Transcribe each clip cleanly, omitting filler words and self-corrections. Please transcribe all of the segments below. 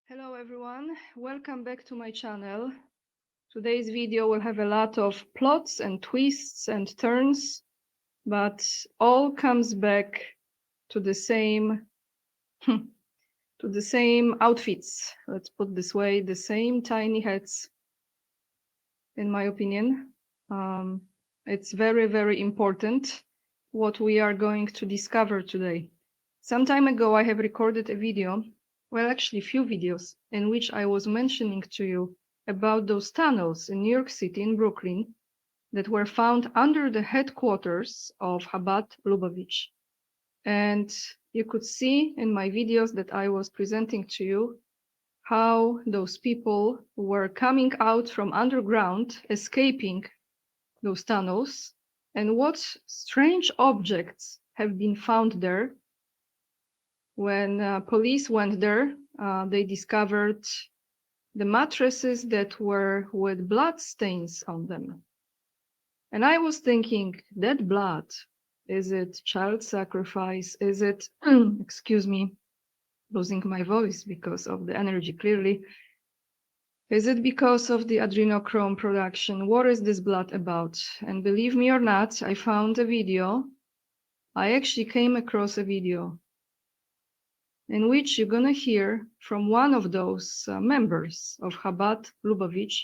Hello everyone, welcome back to my channel. Today's video will have a lot of plots and twists and turns, but all comes back to the same outfits. Let's put this way, the same tiny hats, in my opinion. It's very, very important what we are going to discover today. Some time ago, I have recorded a video, well, actually a few videos, in which I was mentioning to you about those tunnels in New York City, in Brooklyn, that were found under the headquarters of Chabad Lubavitch. And you could see in my videos that I was presenting to you how those people were coming out from underground, escaping those tunnels, and what strange objects have been found there. When police went there, they discovered the mattresses that were with blood stains on them. And I was thinking, that blood, is it child sacrifice? Is it, excuse me, losing my voice because of the energy, clearly. Is it because of the adrenochrome production? What is this blood about? And believe me or not, I found a video. I actually came across a video in which you're gonna hear from one of those members of Chabad Lubavitch,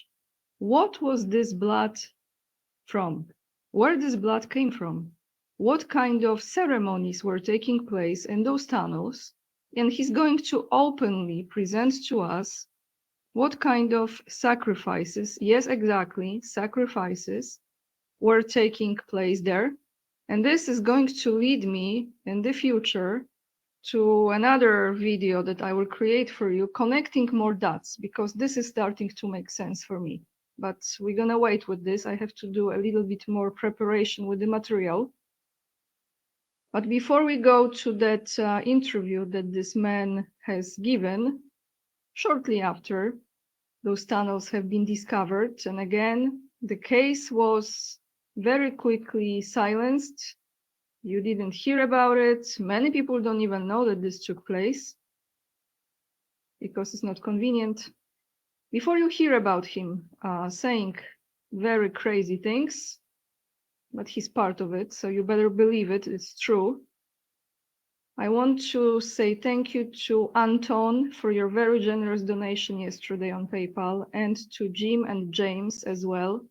what was this blood from? Where this blood came from? What kind of ceremonies were taking place in those tunnels? And he's going to openly present to us what kind of sacrifices, yes, exactly, sacrifices were taking place there. And this is going to lead me in the future to another video that I will create for you, connecting more dots, because this is starting to make sense for me. But we're gonna wait with this. I have to do a little bit more preparation with the material. But before we go to that interview that this man has given, shortly after those tunnels have been discovered, and again, the case was very quickly silenced. You didn't hear about it. Many people don't even know that this took place because it's not convenient. Before you hear about him saying very crazy things, but he's part of it, so you better believe it, it's true. I want to say thank you to Anton for your very generous donation yesterday on PayPal, and to Jim and James as well,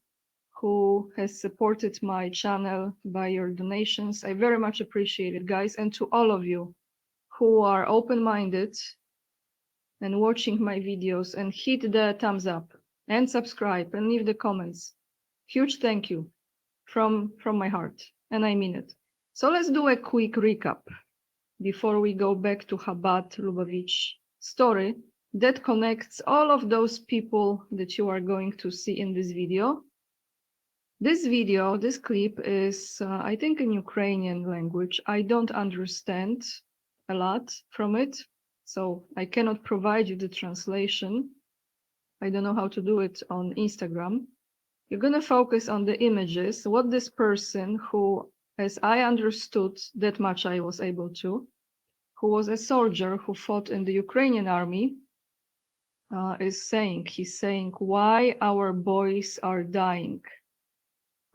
who has supported my channel by your donations. I very much appreciate it, guys. And to all of you who are open-minded and watching my videos, and hit the thumbs up and subscribe and leave the comments. Huge thank you from my heart, and I mean it. So let's do a quick recap before we go back to Chabad Lubavitch story that connects all of those people that you are going to see in this video. This video, this clip is, I think, in Ukrainian language. I don't understand a lot from it, so I cannot provide you the translation. I don't know how to do it on Instagram. You're going to focus on the images, what this person who, as I understood, that much I was able to, who was a soldier who fought in the Ukrainian army, is saying. He's saying, why our boys are dying.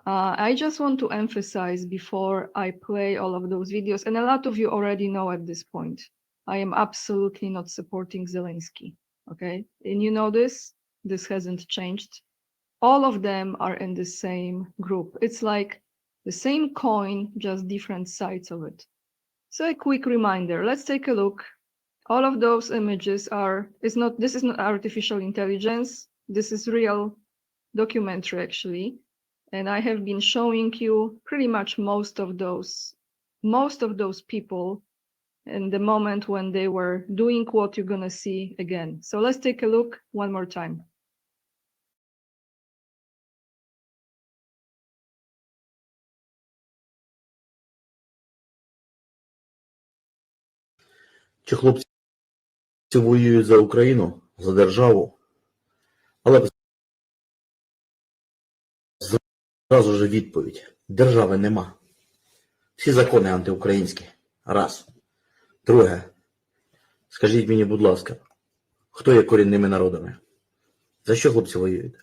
I just want to emphasize before I play all of those videos, and a lot of you already know at this point, I am absolutely not supporting Zelensky, okay? And you know this hasn't changed. All of them are in the same group. It's like the same coin, just different sides of it. So a quick reminder, let's take a look. All of those images this is not artificial intelligence, this is real documentary actually. And I have been showing you pretty much most of those people in the moment when they were doing what you're gonna see again. So let's take a look one more time. Чи хлопці воюють за Україну, за державу, але зразу ж відповідь. Держави нема. Всі закони антиукраїнські. Раз. Друге. Скажіть мені, будь ласка, хто є корінними народами. За що хлопці воюють?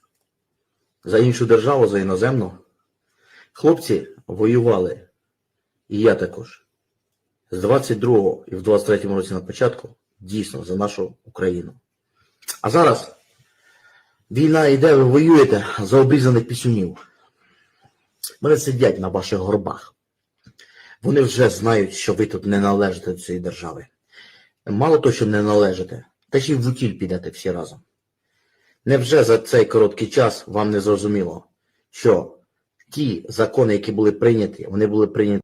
За іншу державу, за іноземну? Хлопці воювали, і я також, з 22-го і в 23-му році на початку, дійсно, за нашу Україну. А зараз війна йде, ви воюєте за обрізаних пісюнів. Вони сидять на ваших горбах. Вони вже знають, що ви тут не належите до цієї держави. Мало того, що не належите, та ще й в утіль підете всі разом. Невже за цей короткий час вам не зрозуміло, що ті закони, які були прийняті, вони були прийняті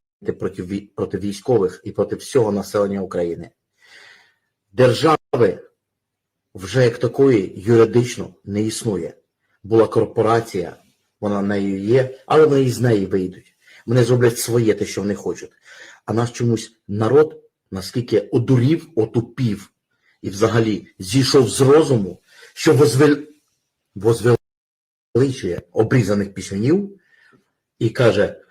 проти військових і проти всього населення України? Держави вже як такої юридично не існує. Була корпорація, вона нею є, але вони із неї вийдуть. Вони зроблять своє те, що вони хочуть. А наш чомусь народ наскільки одурів, отупів і взагалі зійшов з розуму, що возвеличує обрізаних пісюнів і каже: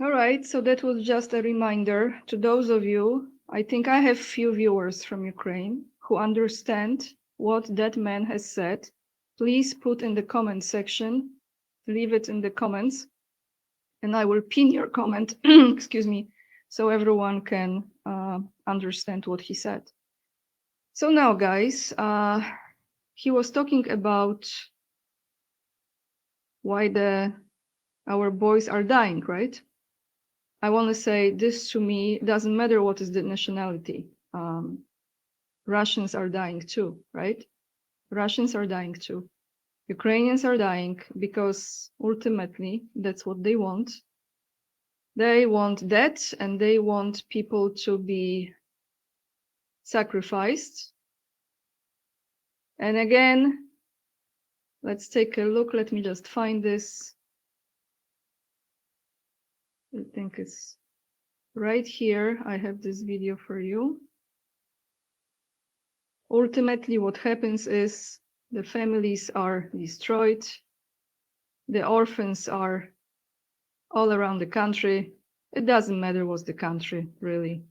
All right, so that was just a reminder to those of you. I think I have few viewers from Ukraine who understand what that man has said. Please put in the comment section, leave it in the comments, and I will pin your comment, excuse me, so everyone can understand what he said. So now, guys, he was talking about why our boys are dying, right? I want to say this, to me, doesn't matter what is the nationality. Russians are dying too, right? Russians are dying too. Ukrainians are dying because ultimately that's what they want. They want that, and they want people to be sacrificed. And again, let's take a look. Let me just find this. I think it's right here. I have this video for you. Ultimately, what happens is the families are destroyed. The orphans are all around the country. It doesn't matter what's the country, really.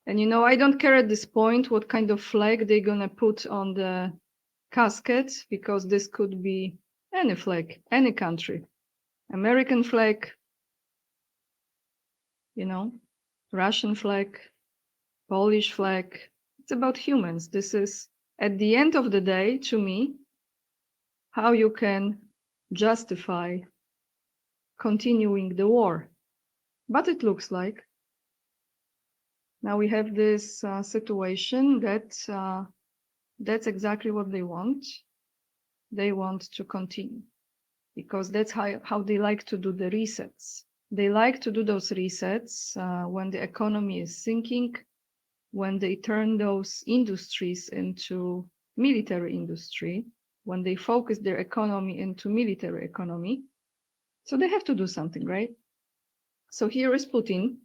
And you know, I don't care at this point what kind of flag they're gonna put on the casket, because this could be any flag, any country. American flag, you know, Russian flag, Polish flag. It's about humans. This is, at the end of the day, to me, how you can justify continuing the war. But it looks like now we have this situation that that's exactly what they want. They want to continue, because that's how they like to do the resets. They like to do those resets when the economy is sinking, when they turn those industries into military industry, when they focus their economy into military economy. So they have to do something, right? So here is Putin.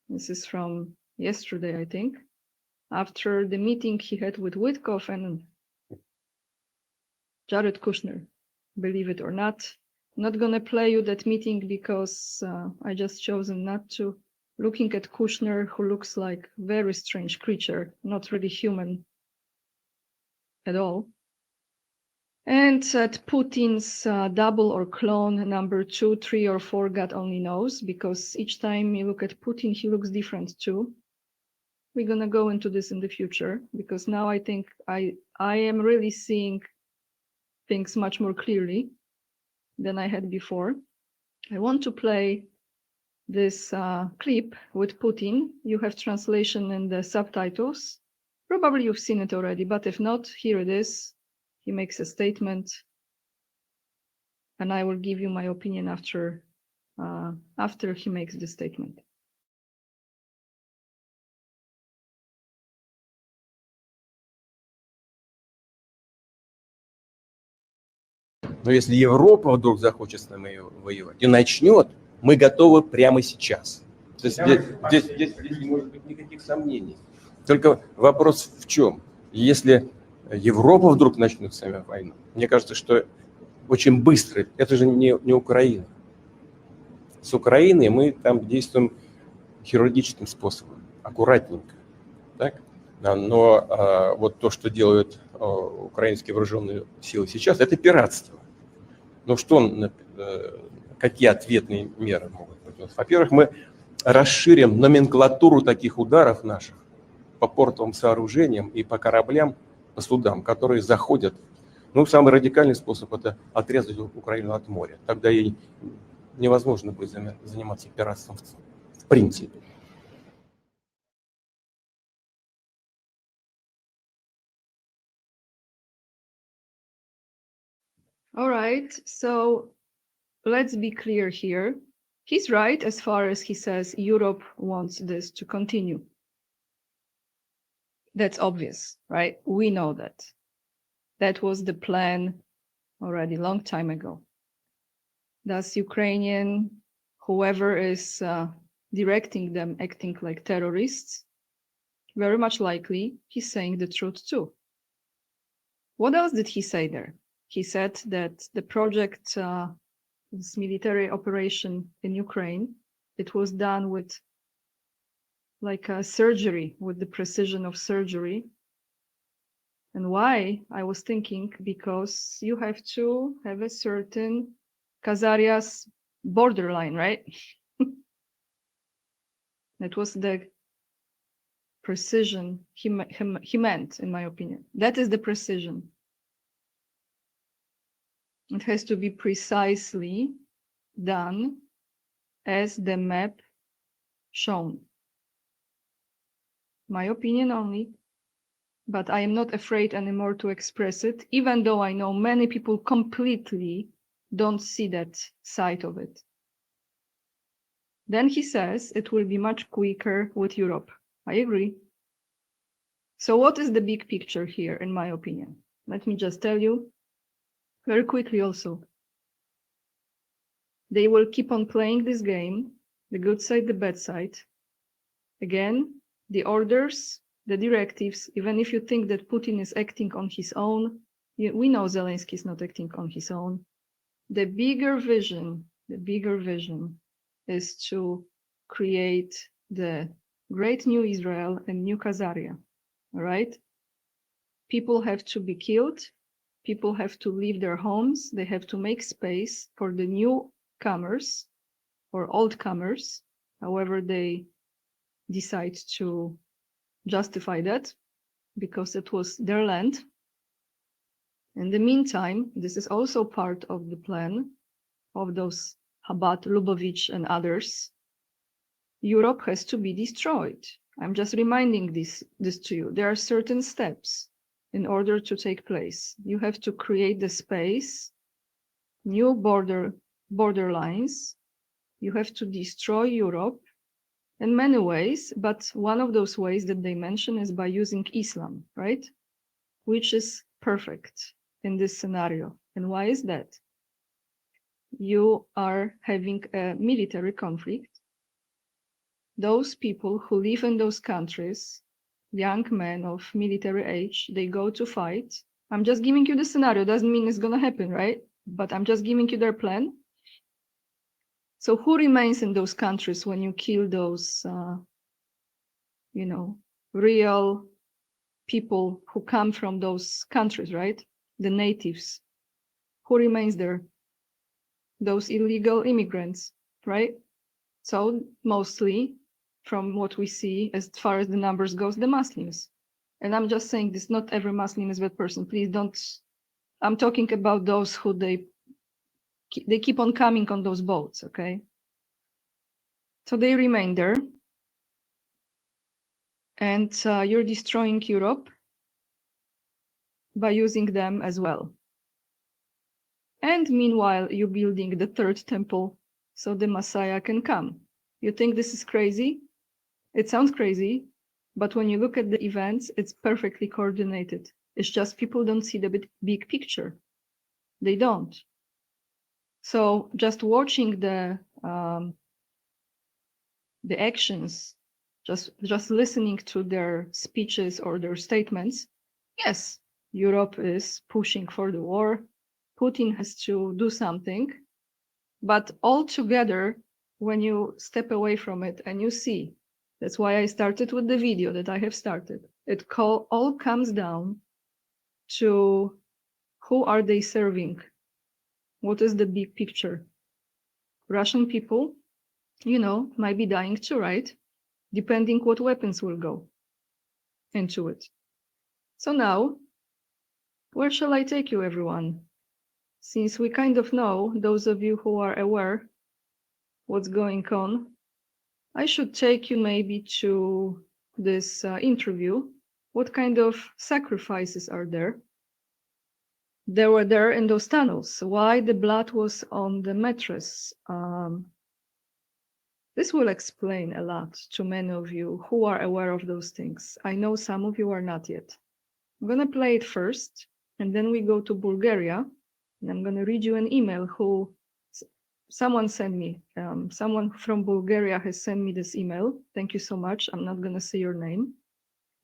This is from yesterday, I think, after the meeting he had with Witkoff and Jared Kushner. Believe it or not, I'm not gonna play you that meeting because I just chosen not to. Looking at Kushner, who looks like a very strange creature, not really human at all. And at Putin's double or clone number 2, 3, or 4, God only knows, because each time you look at Putin, he looks different too. We're gonna go into this in the future, because now I think I am really seeing things much more clearly than I had before. I want to play this clip with Putin. You have translation in the subtitles. Probably you've seen it already, but if not, here it is. He makes a statement, and I will give you my opinion after he makes the statement. Но если Европа вдруг захочет с нами воевать и начнет, мы готовы прямо сейчас. То есть здесь не может быть никаких сомнений. Только вопрос в чем? Если Европа вдруг начнет с нами войну, мне кажется, что очень быстро. Это же не Украина. С Украиной мы там действуем хирургическим способом, аккуратненько. Так? Но вот то, что делают украинские вооруженные силы сейчас, это пиратство. Ну что, какие ответные меры могут быть? Во-первых, мы расширим номенклатуру таких ударов наших по портовым сооружениям и по кораблям, по судам, которые заходят. Ну, самый радикальный способ – это отрезать Украину от моря. Тогда ей невозможно будет заниматься пиратством в принципе. All right, so let's be clear here. He's right as far as he says Europe wants this to continue. That's obvious, right? We know that. That was the plan already long time ago. Does Ukrainian, whoever is directing them, acting like terrorists? Very much likely he's saying the truth too. What else did he say there? He said that the project, this military operation in Ukraine, it was done with like a surgery, with the precision of surgery. And why? I was thinking because you have to have a certain Khazaria's borderline, right? That was the precision he meant, in my opinion. That is the precision. It has to be precisely done as the map shown. My opinion only, but I am not afraid anymore to express it, even though I know many people completely don't see that side of it. Then he says it will be much quicker with Europe. I agree. So what is the big picture here, in my opinion? Let me just tell you very quickly also. They will keep on playing this game, the good side, the bad side. Again, the orders, the directives, even if you think that Putin is acting on his own, we know Zelensky is not acting on his own. The bigger vision is to create the great new Israel and new Khazaria, all right? People have to be killed. People have to leave their homes. They have to make space for the newcomers or old comers, however they decide to justify that, because it was their land. In the meantime, this is also part of the plan of those Chabad, Lubavitch, and others. Europe has to be destroyed. I'm just reminding this to you. There are certain steps in order to take place. You have to create the space, new border lines. You have to destroy Europe in many ways, but one of those ways that they mention is by using Islam, right? Which is perfect in this scenario. And why is that? You are having a military conflict. Those people who live in those countries, young men of military age, they go to fight. I'm just giving you the scenario. Doesn't mean it's going to happen, right? But I'm just giving you their plan. So who remains in those countries when you kill those, real people who come from those countries, right? The natives. Who remains there? Those illegal immigrants, right? So mostly, from what we see, as far as the numbers goes, the Muslims. And I'm just saying this, not every Muslim is a bad person. Please don't, I'm talking about those who they keep on coming on those boats, okay? So they remain there. And you're destroying Europe by using them as well. And meanwhile, you're building the third temple so the Messiah can come. You think this is crazy? It sounds crazy, but when you look at the events, it's perfectly coordinated. It's just people don't see the big picture. They don't. So just watching the actions, just listening to their speeches or their statements, yes, Europe is pushing for the war. Putin has to do something, but all together, when you step away from it and you see, that's why I started with the video that I have started. It all comes down to who are they serving? What is the big picture? Russian people, might be dying too, right? Depending what weapons will go into it. So now, where shall I take you, everyone? Since we kind of know, those of you who are aware what's going on, I should take you maybe to this interview. What kind of sacrifices are there? They were there in those tunnels. Why the blood was on the mattress? This will explain a lot to many of you who are aware of those things. I know some of you are not yet. I'm going to play it first, and then we go to Bulgaria, and I'm going to read you an email someone sent me. Someone from Bulgaria has sent me this email. Thank you so much. I'm not going to say your name.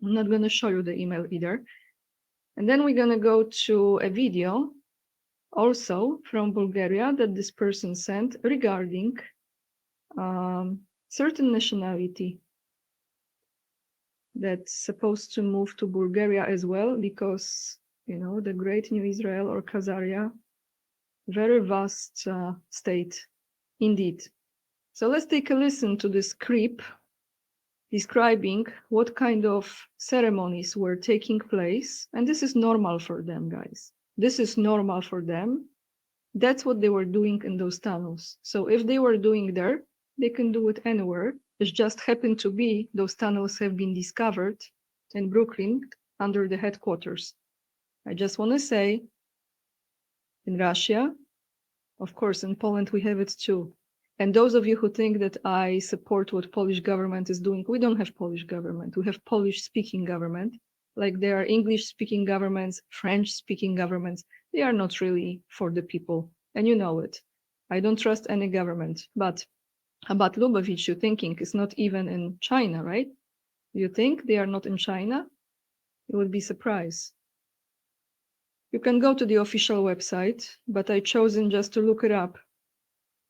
I'm not going to show you the email either. And then we're going to go to a video also from Bulgaria that this person sent regarding certain nationality that's supposed to move to Bulgaria as well, because, the Great New Israel or Khazaria, very vast state indeed. So let's take a listen to this creep describing what kind of ceremonies were taking place. And this is normal for them, guys. This is normal for them. That's what they were doing in those tunnels. So if they were doing there, they can do it anywhere. It just happened to be those tunnels have been discovered in Brooklyn under the headquarters. I just want to say, in Russia, of course, in Poland, we have it too. And those of you who think that I support what Polish government is doing, we don't have Polish government. We have Polish-speaking government. Like there are English-speaking governments, French-speaking governments. They are not really for the people, and you know it. I don't trust any government. But about Lubavitch, you're thinking it's not even in China, right? You think they are not in China? You would be surprised. You can go to the official website, but I've chosen just to look it up.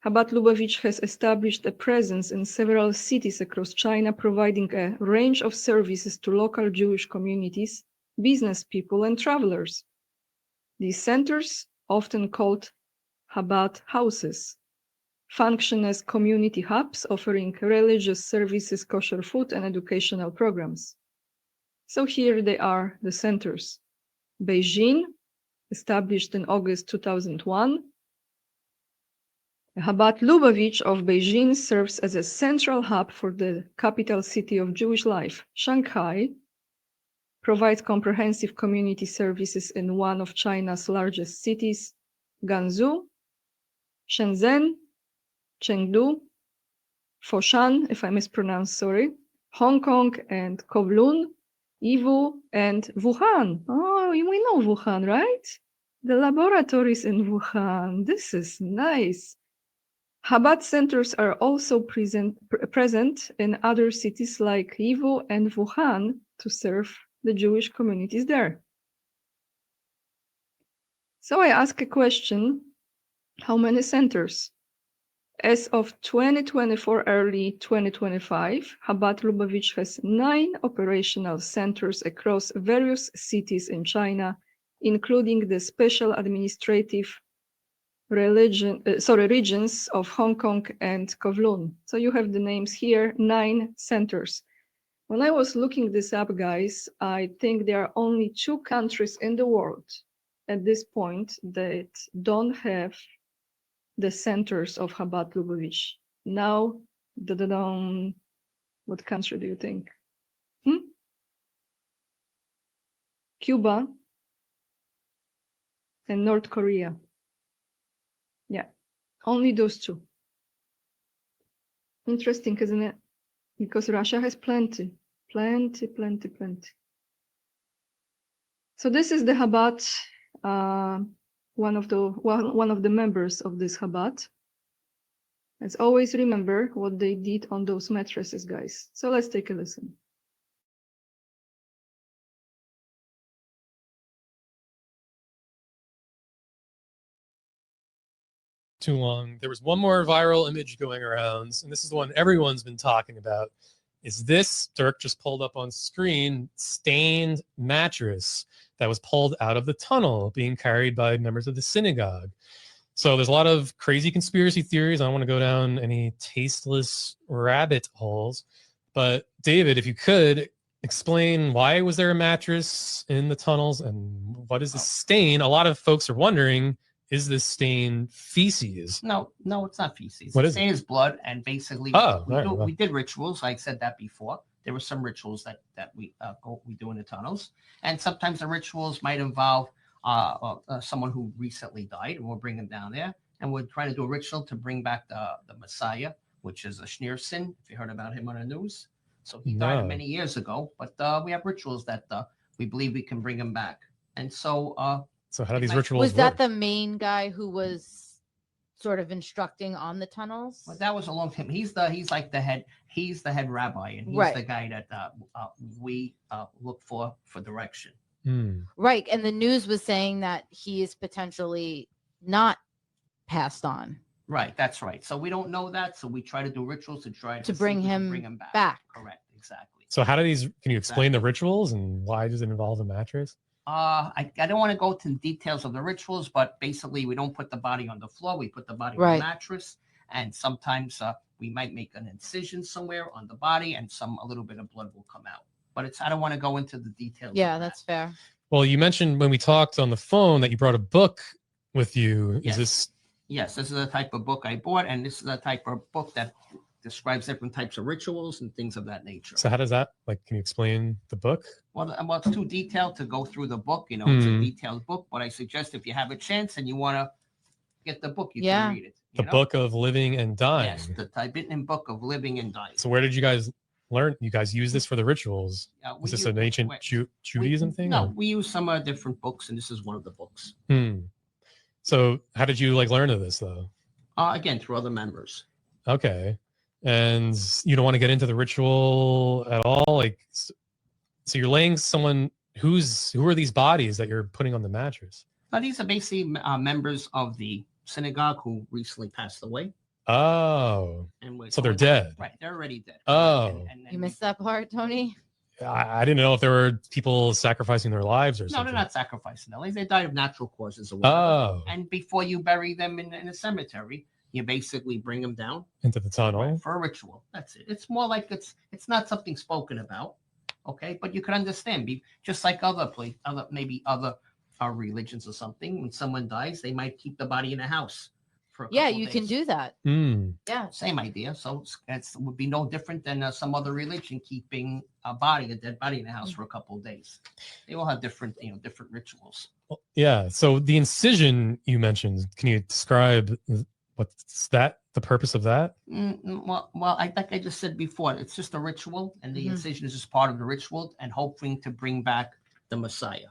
Chabad Lubavitch has established a presence in several cities across China, providing a range of services to local Jewish communities, business people, and travelers. These centers, often called Chabad houses, function as community hubs offering religious services, kosher food, and educational programs. So here they are, the centers. Beijing, established in August 2001. Chabad Lubavitch of Beijing serves as a central hub for the capital city of Jewish life. Shanghai provides comprehensive community services in one of China's largest cities, Guangzhou, Shenzhen, Chengdu, Foshan, if I mispronounce, sorry, Hong Kong and Kowloon, Yiwu, and Wuhan. Oh, we know Wuhan, right? The laboratories in Wuhan. This is nice. Chabad centers are also present in other cities like Yiwu and Wuhan to serve the Jewish communities there. So I ask a question, how many centers? As of 2024, early 2025, Chabad Lubavitch has 9 operational centers across various cities in China, including the special administrative regions of Hong Kong and Kowloon. So you have the names here, 9 centers. When I was looking this up, guys, I think there are only 2 countries in the world at this point that don't have the centers of Chabad Lubavitch. Now, what country do you think? Cuba and North Korea. Yeah, only those 2. Interesting, isn't it? Because Russia has plenty. So this is the Chabad, one of the members of this Chabad. Let's always remember what they did on those mattresses, guys. So let's take a listen. too long. There was one more viral image going around, and this is the one everyone's been talking about. Is this, Dirk just pulled up on screen, stained mattress that was pulled out of the tunnel being carried by members of the synagogue. So there's a lot of crazy conspiracy theories. I don't want to go down any tasteless rabbit holes. But David, if you could explain, why was there a mattress in the tunnels and what is the stain? A lot of folks are wondering, is this stain feces? No, it's not feces. What The is stain is blood, and basically Oh, all right, well. we did rituals. I said that before. There were some rituals that we do in the tunnels, and sometimes the rituals might involve someone who recently died, and we'll bring them down there, and we're trying to do a ritual to bring back the Messiah, which is a Schneerson, if you heard about him on the news. So he died No. many years ago, but we have rituals that we believe we can bring him back. And so So how do these might- rituals Was work? that the main guy who was sort of instructing on the tunnels? well, that was a long time. He's like the head. He's the head rabbi, and he's Right. the guy that we look for direction. Hmm. Right. And the news was saying that he is potentially not passed on Right, that's right. So we don't know that, so we try to do rituals to try to see bring if we can him bring him back. back. Correct, exactly. So how do these, can you explain the rituals and why does it involve a mattress? I don't want to go to the details of the rituals, but basically we don't put the body on the floor. We put the body on Right. the mattress, and sometimes we might make an incision somewhere on the body, and a little bit of blood will come out. But I don't want to go into the details. Yeah, of that. that's fair. Well, you mentioned when we talked on the phone that you brought a book with you. Yes. Is this, Yes, this is the type of book I bought, and this is the type of book that describes different types of rituals and things of that nature. so how does that, like, can you explain the book? Well, it's too detailed to go through the book. It's a Hmm. detailed book, but I suggest if you have a chance and you want to get the book, you Yeah. can read it. The book of living and dying. Yes, the Tibetan book of living and dying. So where did you guys learn? You guys use this for the rituals? We Is this use- an ancient wait, Judaism thing? No, or- we use some different books, and this is one of the books. Hmm. So how did you like learn of this though? Again, through other members. Okay. And you don't want to get into the ritual at all? Like, so you're laying someone who are these bodies that you're putting on the mattress? Now, these are basically members of the synagogue who recently passed away. Oh, And so they're dead. Right, they're already dead. Oh. You missed that part, Tony? I didn't know if there were people sacrificing their lives or No, something. they're not sacrificing them. They died of natural causes or whatever. Oh, And before you bury them in a cemetery, you basically bring them down into the tunnel. for a ritual. That's it. It's more like it's not something spoken about, okay? But you can understand, just like other religions or something. When someone dies, they might keep the body in a house for a Yeah, couple you of can days. do that. Hmm. Yeah. Same idea. So it would be no different than some other religion keeping a dead body in a house for a couple of days. They all have different rituals. Well, yeah. So the incision you mentioned, can you describe what's that? The purpose of that? Well, like I just said before, it's just a ritual, and the Mhm. incision is just part of the ritual, and hoping to bring back the Messiah.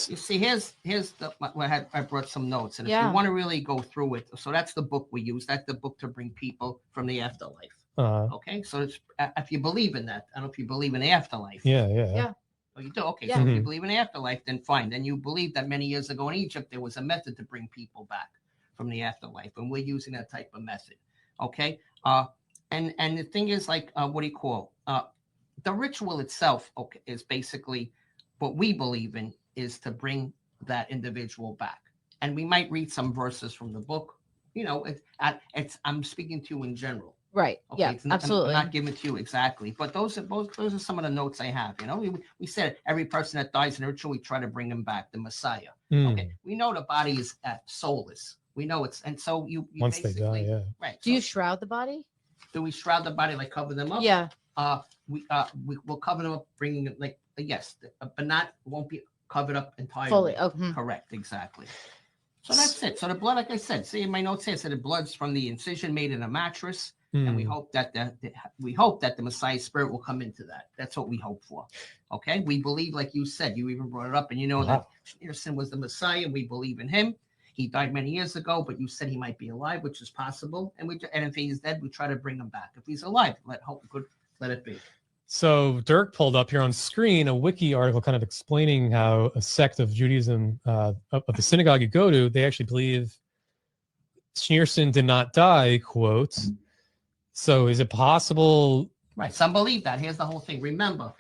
You see, here's I brought some notes, and if Yeah. you want to really go through it, so that's the book we use. That's the book to bring people from the afterlife. Okay, so it's if you believe in that, I don't know if you believe in the afterlife. Yeah. Yeah. Oh, you do? Okay, Yeah. so if you Mhm. believe in the afterlife, then fine. Then you believe that many years ago in Egypt, there was a method to bring people back from the afterlife, and we're using that type of method. Okay, and the thing is, like, what do you call the ritual itself? Okay, is basically what we believe in is to bring that individual back, and we might read some verses from the book. I'm speaking to you in general. Right. Okay, Yeah, I'm absolutely. not giving it to you exactly, but those are some of the notes I have. We said every person that dies in a ritual, we try to bring him back, the Messiah. Hmm. Okay, we know the body is soulless. We know it's, and so you Once they die, basically- yeah. right. Do you so shroud the body? do we shroud the body, like cover them up? Yeah. We'll cover them up, bringing it like yes, but won't be covered up entirely. Fully. Oh, hmm. Correct, exactly. So that's it. So the blood, like I said, see in my notes here, so the blood's from the incision made in a mattress, and we Hmm. hope that the Messiah spirit will come into that. That's what we hope for. Okay, we believe, like you said, you even brought it up, and you know that Wow. Schneerson was the Messiah, and we believe in him. He died many years ago, but you said he might be alive, which is possible. And if he's dead, we try to bring him back. If he's alive, let it be. So Dirk pulled up here on screen a wiki article kind of explaining how a sect of Judaism of the synagogue you go to, they actually believe Schneerson did not die, quote. So is it possible? Right. Some believe that. Here's the whole thing. Remember,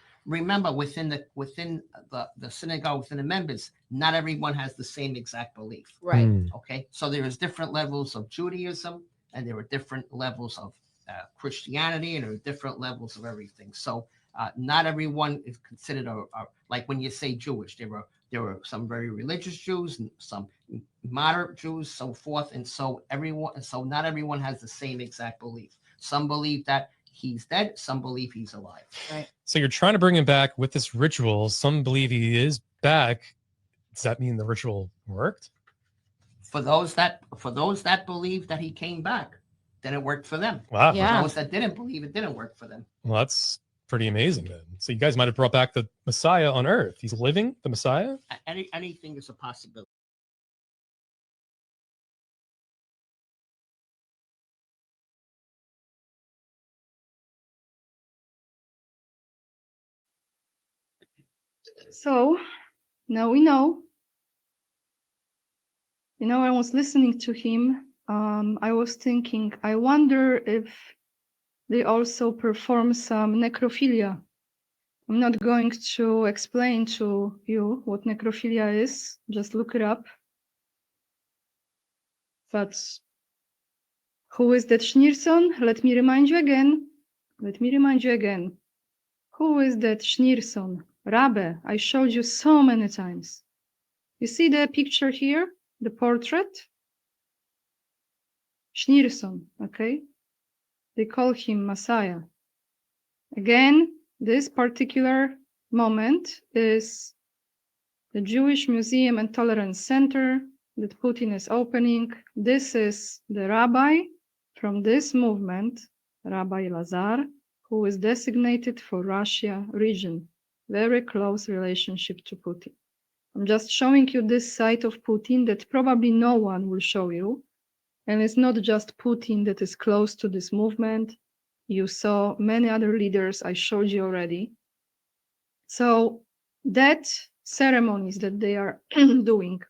within the synagogue, within the members, not everyone has the same exact belief. Right. Okay. So there is different levels of Judaism, and there are different levels of Christianity, and there are different levels of everything. So not everyone is considered like when you say Jewish, there were some very religious Jews and some moderate Jews, so forth, and so not everyone has the same exact belief. Some believe that he's dead, some believe he's alive. Right. So you're trying to bring him back with this ritual. Some believe he is back. Does that mean the ritual worked? For those that believe that he came back, then it worked for them. Wow. Yeah. For those that didn't believe, it didn't work for them. Well, that's pretty amazing then. So you guys might have brought back the Messiah on earth. He's living, the Messiah? Anything is a possibility. So now we know. I was listening to him. I was thinking, I wonder if they also perform some necrophilia. I'm not going to explain to you what necrophilia is. Just look it up. But who is that Schneerson? Let me remind you again. Who is that Schneerson? Rabbe, I showed you so many times. You see the picture here, the portrait? Schneerson, okay? They call him Messiah. Again, this particular moment is the Jewish Museum and Tolerance Center that Putin is opening. This is the rabbi from this movement, Rabbi Lazar, who is designated for Russia region. Very close relationship to Putin. I'm just showing you this side of Putin that probably no one will show you. And it's not just Putin that is close to this movement. You saw many other leaders I showed you already. So that ceremonies that they are doing,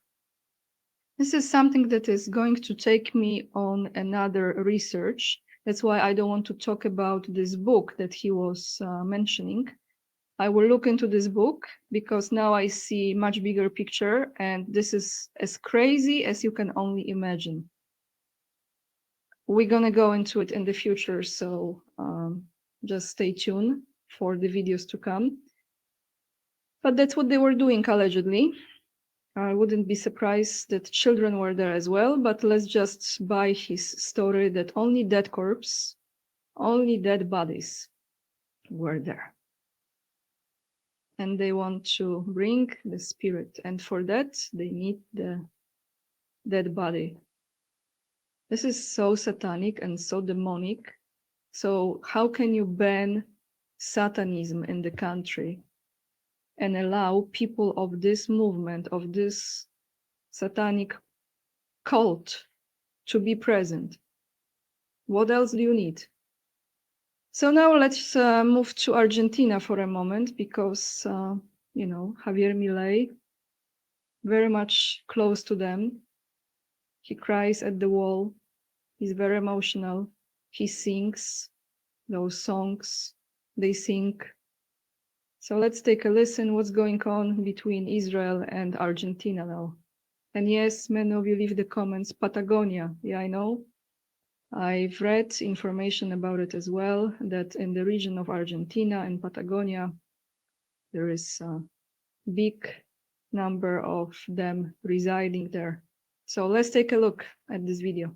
this is something that is going to take me on another research. That's why I don't want to talk about this book that he was mentioning. I will look into this book because now I see much bigger picture, and this is as crazy as you can only imagine. We're gonna go into it in the future, so just stay tuned for the videos to come. But that's what they were doing allegedly. I wouldn't be surprised that children were there as well, but let's just buy his story that only dead corpse, only dead bodies were there. And they want to bring the spirit, and for that they need the dead body. This is so satanic and so demonic. So how can you ban Satanism in the country and allow people of this movement, of this satanic cult to be present? What else do you need? So now let's move to Argentina for a moment, because, Javier Milei, very much close to them. He cries at the wall. He's very emotional. He sings those songs. They sing. So let's take a listen what's going on between Israel and Argentina now. And yes, many of you leave the comments, Patagonia. Yeah, I know. I've read information about it as well, that in the region of Argentina and Patagonia, there is a big number of them residing there. So let's take a look at this video.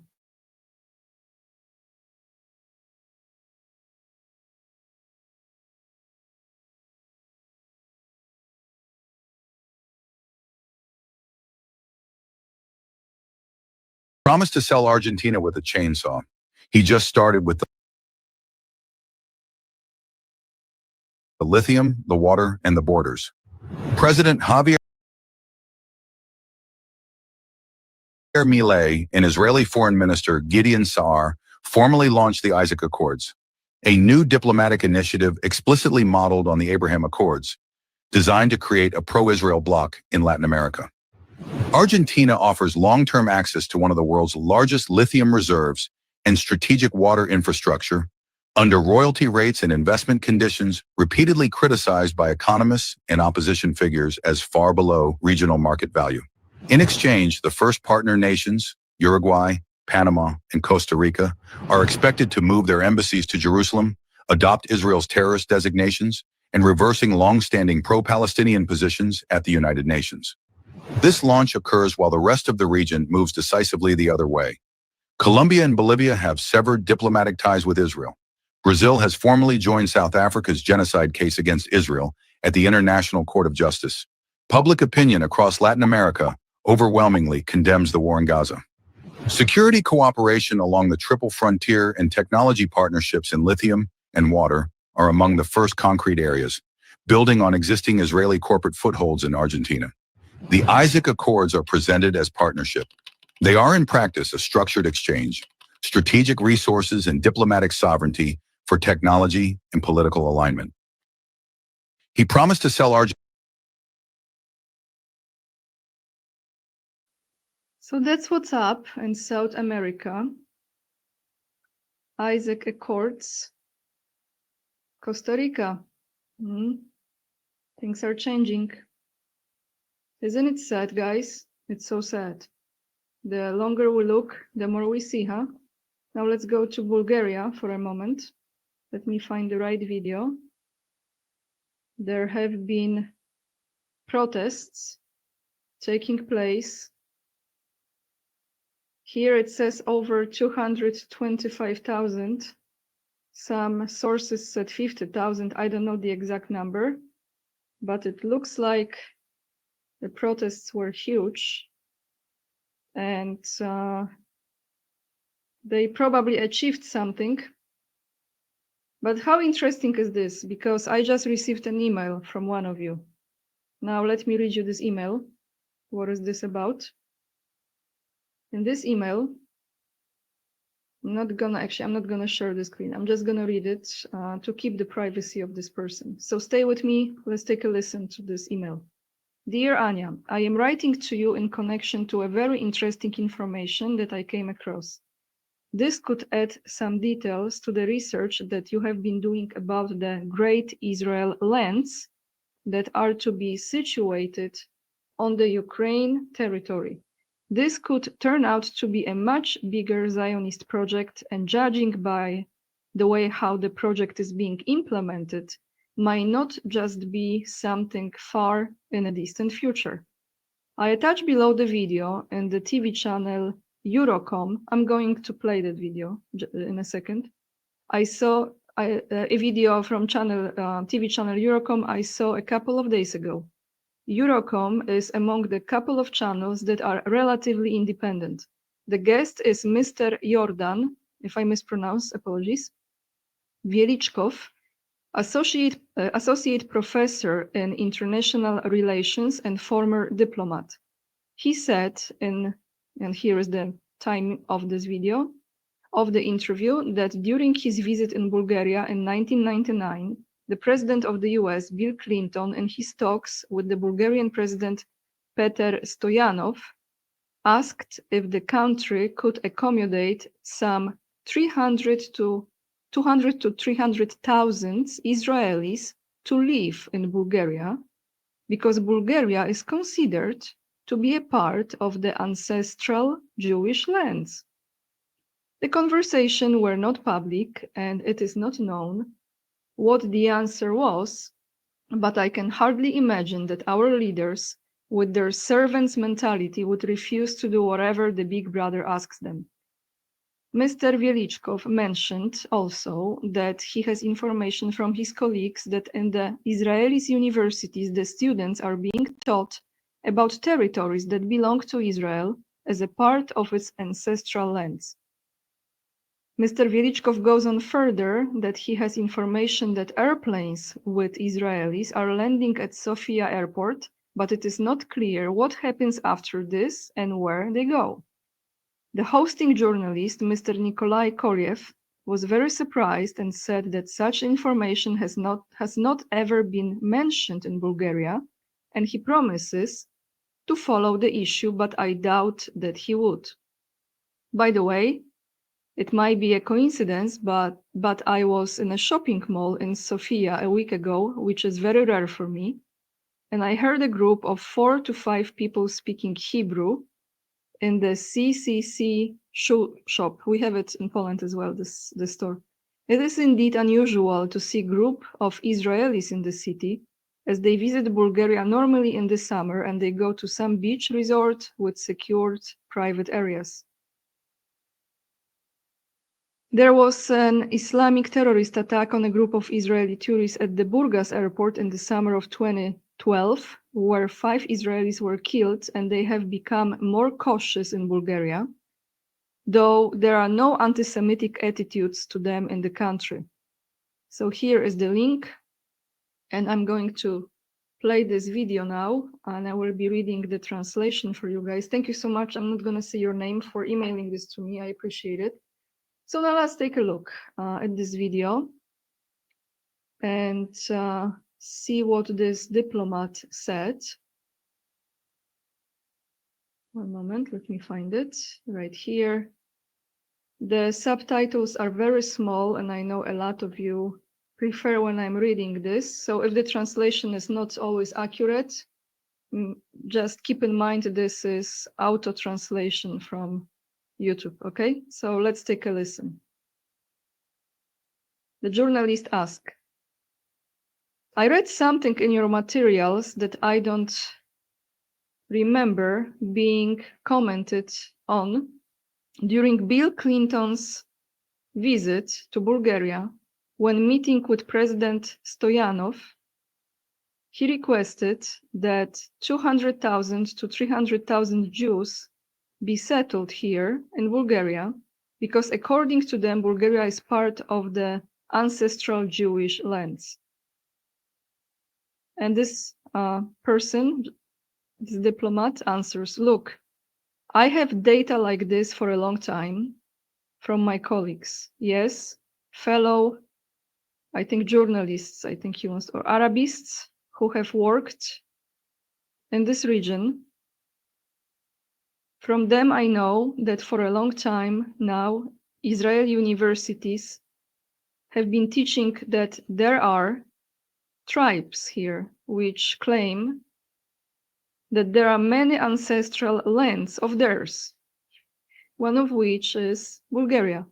Promised to sell Argentina with a chainsaw. He just started with the lithium, the water, and the borders. President Javier Milei and Israeli Foreign Minister Gideon Saar formally launched the Isaac Accords, a new diplomatic initiative explicitly modeled on the Abraham Accords, designed to create a pro-Israel bloc in Latin America. Argentina offers long-term access to one of the world's largest lithium reserves and strategic water infrastructure under royalty rates and investment conditions repeatedly criticized by economists and opposition figures as far below regional market value. In exchange, the first partner nations, Uruguay, Panama, and Costa Rica, are expected to move their embassies to Jerusalem, adopt Israel's terrorist designations, and reversing long-standing pro-Palestinian positions at the United Nations. This launch occurs while the rest of the region moves decisively the other way. Colombia and Bolivia have severed diplomatic ties with Israel. Brazil has formally joined South Africa's genocide case against Israel at the International Court of Justice. Public opinion across Latin America overwhelmingly condemns the war in Gaza. Security cooperation along the Triple Frontier and technology partnerships in lithium and water are among the first concrete areas, building on existing Israeli corporate footholds in Argentina. The Isaac Accords are presented as partnership. They are in practice a structured exchange, strategic resources and diplomatic sovereignty for technology and political alignment. He promised to sell Argentina. So that's what's up in South America. Isaac Accords. Costa Rica. Things are changing. Isn't it sad, guys? It's so sad. The longer we look, the more we see, huh? Now let's go to Bulgaria for a moment. Let me find the right video. There have been protests taking place. Here it says over 225,000. Some sources said 50,000. I don't know the exact number, but it looks like the protests were huge. And they probably achieved something. But how interesting is this? Because I just received an email from one of you. Now let me read you this email. What is this about? In this email, I'm not gonna share the screen. I'm just gonna read it to keep the privacy of this person. So stay with me. Let's take a listen to this email. Dear Anya, I am writing to you in connection to a very interesting information that I came across. This could add some details to the research that you have been doing about the Great Israel lands that are to be situated on the Ukraine territory. This could turn out to be a much bigger Zionist project, and judging by the way how the project is being implemented, might not just be something far in a distant future. I attach below the video and the TV channel Eurocom. I'm going to play that video in a second. I saw a video from TV channel Eurocom I saw a couple of days ago. Eurocom is among the couple of channels that are relatively independent. The guest is Mr. Jordan, if I mispronounce, apologies, Wieliczkov, associate professor in international relations and former diplomat. He said and here is the time of this video, of the interview, that during his visit in Bulgaria in 1999, the president of the US, Bill Clinton, in his talks with the Bulgarian president, Peter Stoyanov, asked if the country could accommodate some 200 to 300,000 Israelis to live in Bulgaria, because Bulgaria is considered to be a part of the ancestral Jewish lands. The conversations were not public, and it is not known what the answer was, but I can hardly imagine that our leaders, with their servants' mentality, would refuse to do whatever the big brother asks them. Mr. Wieliczkov mentioned also that he has information from his colleagues that in the Israeli universities, the students are being taught about territories that belong to Israel as a part of its ancestral lands. Mr. Wieliczkov goes on further that he has information that airplanes with Israelis are landing at Sofia airport, but it is not clear what happens after this and where they go. The hosting journalist, Mr. Nikolai Koryev, was very surprised and said that such information has not ever been mentioned in Bulgaria, and he promises to follow the issue, but I doubt that he would. By the way, it might be a coincidence, but I was in a shopping mall in Sofia a week ago, which is very rare for me, and I heard a group of 4 to 5 people speaking Hebrew in the CCC shoe shop. We have it in Poland as well, this store. It is indeed unusual to see a group of Israelis in the city, as they visit Bulgaria normally in the summer and they go to some beach resort with secured private areas. There was an Islamic terrorist attack on a group of Israeli tourists at the Burgas airport in the summer of 2012, where 5 Israelis were killed, and they have become more cautious in Bulgaria, though there are no anti-Semitic attitudes to them in the country. So here is the link, and I'm going to play this video now, and I will be reading the translation for you guys. Thank you so much. I'm not going to say your name for emailing this to me. I appreciate it. So now let's take a look at this video and see what this diplomat said. One moment, let me find it right here. The subtitles are very small, and I know a lot of you prefer when I'm reading this. So if the translation is not always accurate, just keep in mind this is auto translation from YouTube, okay? So let's take a listen. The journalist asked, I read something in your materials that I don't remember being commented on during Bill Clinton's visit to Bulgaria. When meeting with President Stoyanov, he requested that 200,000 to 300,000 Jews be settled here in Bulgaria, because according to them, Bulgaria is part of the ancestral Jewish lands. And this person, this diplomat, answers, look, I have data like this for a long time from my colleagues. Yes, fellow, I think journalists, I think he wants, or Arabists who have worked in this region. From them, I know that for a long time now, Israeli universities have been teaching that there are tribes here which claim that there are many ancestral lands of theirs, one of which is Bulgaria.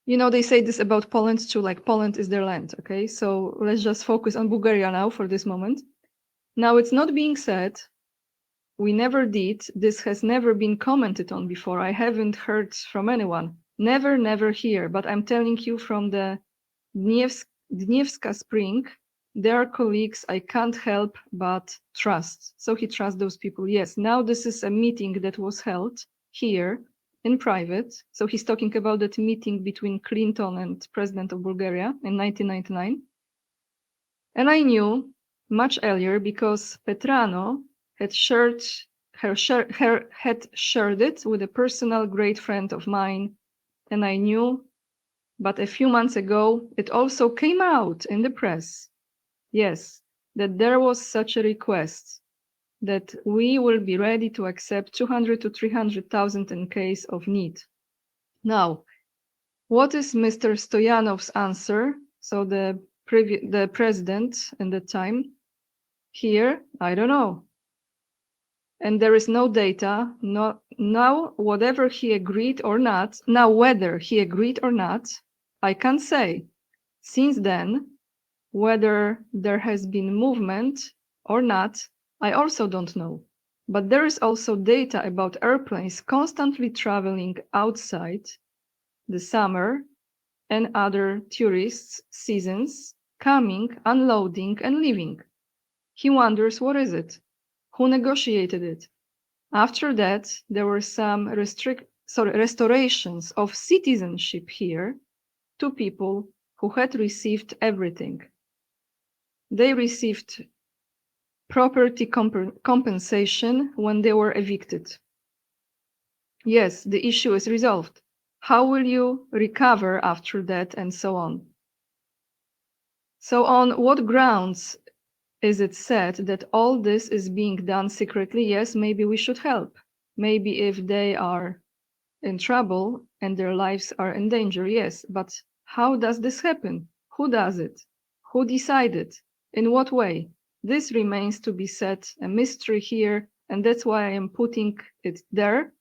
You know, they say this about Poland too, like Poland is their land, okay? So let's just focus on Bulgaria now for this moment. Now, it's not being said, we never did, this has never been commented on before. I haven't heard from anyone, never here, but I'm telling you from the Dnievska Spring, there are colleagues I can't help but trust. So he trusts those people. Yes, now this is a meeting that was held here in private. So he's talking about that meeting between Clinton and President of Bulgaria in 1999. And I knew much earlier because Petrano had shared it with a personal great friend of mine, and I knew. But a few months ago, it also came out in the press, yes, that there was such a request, that we will be ready to accept 200 to 300,000 in case of need. Now, what is Mr. Stoyanov's answer? So the president in the time, here, I don't know. And there is no data. Now, whether he agreed or not, I can't say. Since then, whether there has been movement or not, I also don't know. But there is also data about airplanes constantly traveling outside the summer and other tourist seasons, coming, unloading, and leaving. He wonders, what is it? Who negotiated it? After that, there were some restorations of citizenship here to people who had received everything. They received property compensation when they were evicted. Yes, the issue is resolved. How will you recover after that, and so on? So on what grounds is it said that all this is being done secretly? Yes, maybe we should help. Maybe if they are in trouble and their lives are in danger, yes. But how does this happen? Who does it? Who decided? In what way? This remains to be said, a mystery here, and that's why I am putting it there.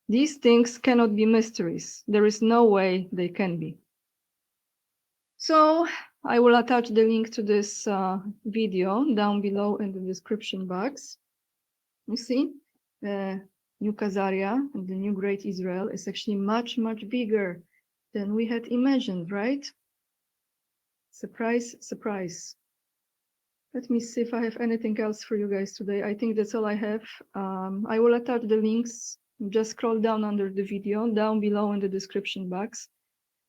These things cannot be mysteries. There is no way they can be. So I will attach the link to this video down below in the description box. You see, New Khazaria and the new Great Israel is actually much, much bigger than we had imagined, right? Surprise, surprise. Let me see if I have anything else for you guys today. I think that's all I have. I will attach the links. Just scroll down under the video, down below in the description box.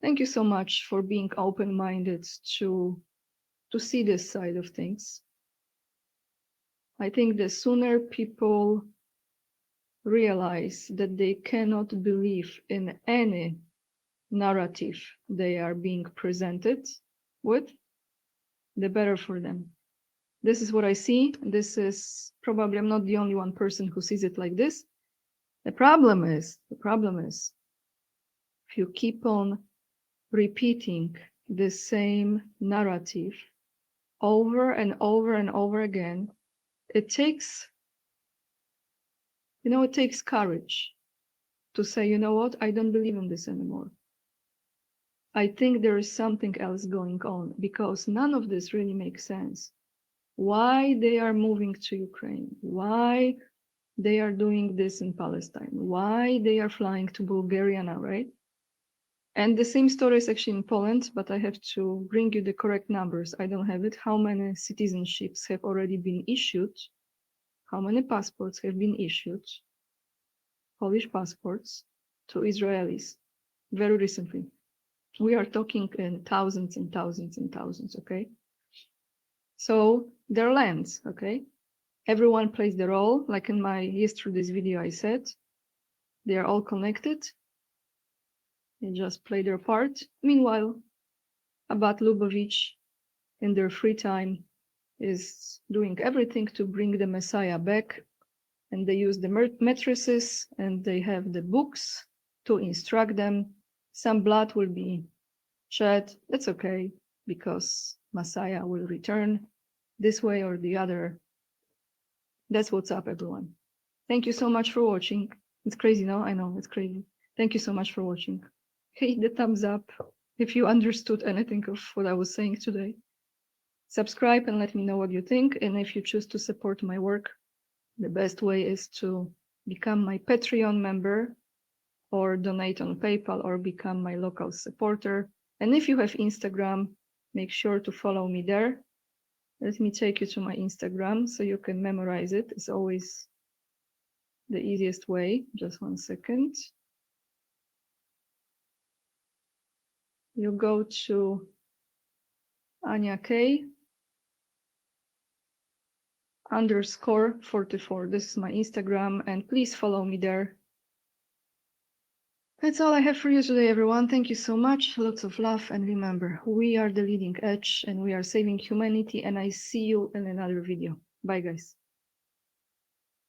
Thank you so much for being open-minded to see this side of things. I think the sooner people realize that they cannot believe in any narrative they are being presented with, the better for them. This is what I see. This is probably, I'm not the only one person who sees it like this. The problem is, if you keep on repeating the same narrative over and over and over again, it takes, it takes courage to say, you know what, I don't believe in this anymore. I think there is something else going on, because none of this really makes sense. Why they are moving to Ukraine, why they are doing this in Palestine, why they are flying to Bulgaria now, right? And the same story is actually in Poland, but I have to bring you the correct numbers. I don't have it. How many citizenships have already been issued? How many passports have been issued, Polish passports, to Israelis very recently? We are talking in thousands and thousands and thousands, okay? So their lands, okay? Everyone plays their role. Like in my yesterday's video, I said, they are all connected. They just play their part. Meanwhile, Abbat Lubavitch, in their free time, is doing everything to bring the Messiah back. And they use the matrices and they have the books to instruct them. Some blood will be shed. That's okay, because Messiah will return this way or the other. That's what's up, everyone. Thank you so much for watching. It's crazy, no? I know, it's crazy. Thank you so much for watching. Hit the thumbs up if you understood anything of what I was saying today. Subscribe and let me know what you think. And if you choose to support my work, the best way is to become my Patreon member or donate on PayPal or become my local supporter. And if you have Instagram, make sure to follow me there. Let me take you to my Instagram so you can memorize it. It's always the easiest way. Just 1 second. You go to Anya K _44. This is my Instagram, and please follow me there. That's all I have for you today, everyone. Thank you so much. Lots of love. And remember, we are the leading edge and we are saving humanity. And I see you in another video. Bye, guys.